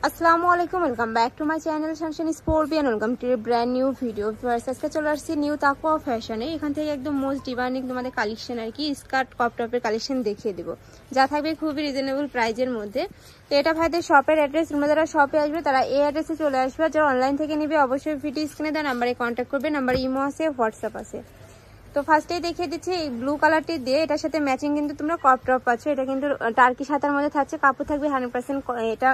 আসসালামু আলাইকুম, welcome back to my channel Sunshine Sportian. Welcome to brand new video. আজকে চলে আসছি নিউ তাকওয়া ফ্যাশনে। এখান থেকে একদম মোস্ট ডিমান্ডিং তোমাদের কালেকশন আর কি স্কার্ট ক্রপ টপের কালেকশন দেখিয়ে দেবো, যা থাকবে খুবই রিজনেবল প্রাইজের মধ্যে। তো এটা ভাইদের শপের অ্যাড্রেস, তোমরা যারা শপে আসবে তারা এই অ্যাড্রেসে চলে আসবে। যারা অনলাইন থেকে নিবে অবশ্যই ভিডিও স্ক্রিনে দেওয়া নাম্বারে কন্ট্যাক্ট করবে। নাম্বার ইমো আছে, হোয়াটসঅ্যাপ আছে। তো ফার্স্টেই দেখিয়ে দিচ্ছি এই ব্লু কালারটি দিয়ে, এটার সাথে ম্যাচিং কিন্তু তোমরা ক্রপ টপ পাচ্ছ। এটা কিন্তু টার্কি সাতার মধ্যে থাকছে, কাপড় থাকবে 100%। এটা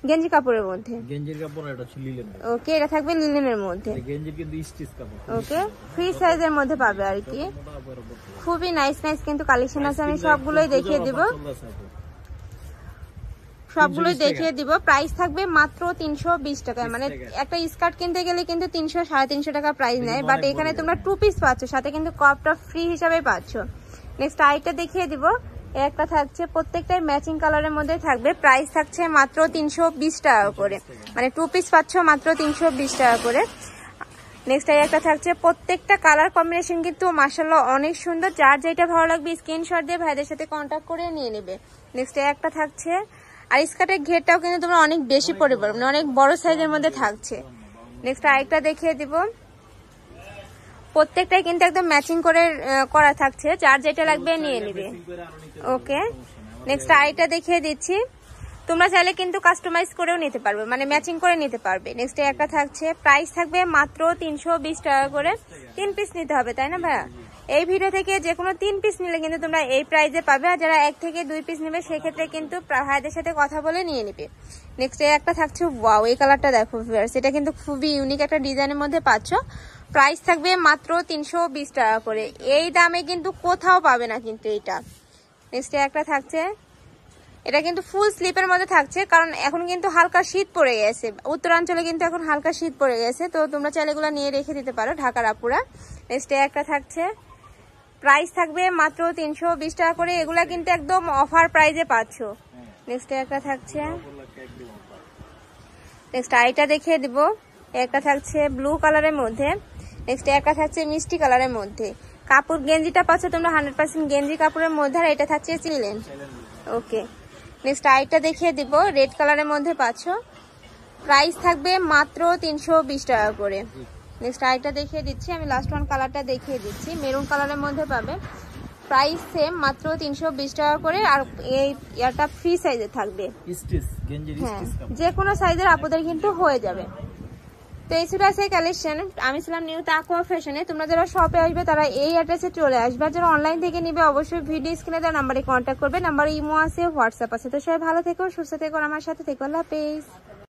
গেঞ্জি কাপড়ের মধ্যে, গেঞ্জির কাপড়, এটা ছিল লিলেন। ওকে, এটা থাকবে লিলেনের মধ্যে। গেঞ্জির কিন্তু স্টিচ কাপড়, ওকে, ফ্রি সাইজের মধ্যে পাবে আর কি। খুবই নাইস নাইস কিন্তু কালেকশন আছে, আমি সবগুলোই দেখিয়ে দিব। প্রাইস থাকবে মাত্র 320 টাকা। মানে একটা স্কার্ট কিনতে গেলে কিন্তু 300 350 টাকা প্রাইস নেয়, বাট এখানে তোমরা 2 পিস পাচ্ছ, সাথে কিন্তু কপটা ফ্রি হিসাবে পাচ্ছ। নেক্সট আইটা দেখিয়ে দিব। একটা থাকছে প্রত্যেকটাই ম্যাচিং কালারের মধ্যে থাকবে, প্রাইস থাকছে মাত্র 320 টাকা করে। মানে 2 পিস পাচ্ছ মাত্র 320 টাকা করে। নেক্সট একটা থাকছে প্রত্যেকটা কালার কম্বিনেশন কিন্তু মাশাআল্লাহ অনেক সুন্দর। যার যেটা ভালো লাগবে স্ক্রিনশট দিয়ে ভাইদের সাথে কন্ট্যাক্ট করে নিয়ে নেবে। নেক্সট একটা থাকছে, আর স্কার্টের ঘেরটাও কিন্তু তোমরা অনেক বেশি পরে পারবে, মানে অনেক বড় সাইজের মধ্যে থাকছে। নেক্সট আরেকটা দেখিয়ে দিব। প্রত্যেকটাই কিন্তু একদম ম্যাচিং করে করা থাকছে, যার যেটা লাগবে নিয়ে নেবে। ওকে, নেক্সট আরেকটা দেখিয়ে দিচ্ছি। তোমরা চাইলে কিন্তু কাস্টমাইজ করেও নিতে পারবে, মানে ম্যাচিং করে নিতে পারবে। নেক্সট একটা থাকছে, প্রাইস থাকবে মাত্র 320 টাকা করে। 3 পিস নিতে হবে, তাই না ভাইয়া? এই ভিডিও থেকে যে কোনো 3 পিস নিলে কিন্তু তোমরা এই প্রাইসে পাবে। আর যারা 1 থেকে 2 পিস নেবে সেক্ষেত্রে কিন্তু ভাইদের সাথে কথা বলে নিয়ে নেবে। নেক্সট একটা থাকছে, ওয়াও, এই কালারটা দেখো ভিউয়ার্স, এটা কিন্তু খুবই ইউনিক একটা ডিজাইনের মধ্যে পাচ্ছ। প্রাইস থাকবে মাত্র 320 টাকা করে। এই দামে কিন্তু কোথাও পাবে না কিন্তু এটা। নেক্সট একটা থাকছে, এটা কিন্তু ফুল স্লিপের মধ্যে থাকছে, কারণ এখন কিন্তু হালকা শীত পড়ে গেছে, উত্তরাঞ্চলে কিন্তু এখন হালকা শীত পড়ে গেছে। তো তোমরা চাইলে এগুলো নিয়ে রেখে দিতে পারো, ঢাকার আপুরা। নেক্সট একটা থাকছে, প্রাইস থাকবে মাত্র 320 টাকা করে। এগুলা কিন্তু একদম অফার প্রাইজে পাচ্ছ। নেক্সট একটা থাকছে, নেক্সট আইটা দেখিয়ে দিব। একটা থাকছে ব্লু কালারের মধ্যে। নেক্সট একটা থাকছে মিষ্টি কালারের মধ্যে। কাপড় গেঞ্জিটা পাচ্ছ তোমরা 100% গেঞ্জি কাপড়ের মধ্যে, আর এটা থাকছে চিলেন। ওকে, নেক্সট আইটা দেখিয়ে দিব, রেড কালারের মধ্যে পাচ্ছ। প্রাইস থাকবে মাত্র 320 টাকা করে। নেক্সট আইটা দেখিয়ে দিচ্ছি, আমি লাস্ট ওয়ান কালারটা দেখিয়ে দিচ্ছি, মেরুন কালারের মধ্যে পাবে। প্রাইস সেম, মাত্র 320 টাকা করে। আর এই ইয়ারটা ফ্রি সাইজে থাকবে, হ্যাঁ, যে কোনো সাইজের আপুদের কিন্তু হয়ে যাবে। তো এই ছিল সেই কালেকশন। আমি ছিলাম নিউ তাকওয়া ফ্যাশনে। তোমরা যারা শপে আসবে তারা এই অ্যাড্রেসে চলে আসবে। আর যারা অনলাইন থেকে নিবে অবশ্যই ভিডিও স্ক্রিনে দেওয়া নাম্বারে কন্ট্যাক্ট করবে। নাম্বার ইমো আছে, হোয়াটসঅ্যাপ আছে। তো সবাই ভালো থেকো, সুস্থ থেকো, আমার সাথে থেকো। আল্লাহ হাফেজ।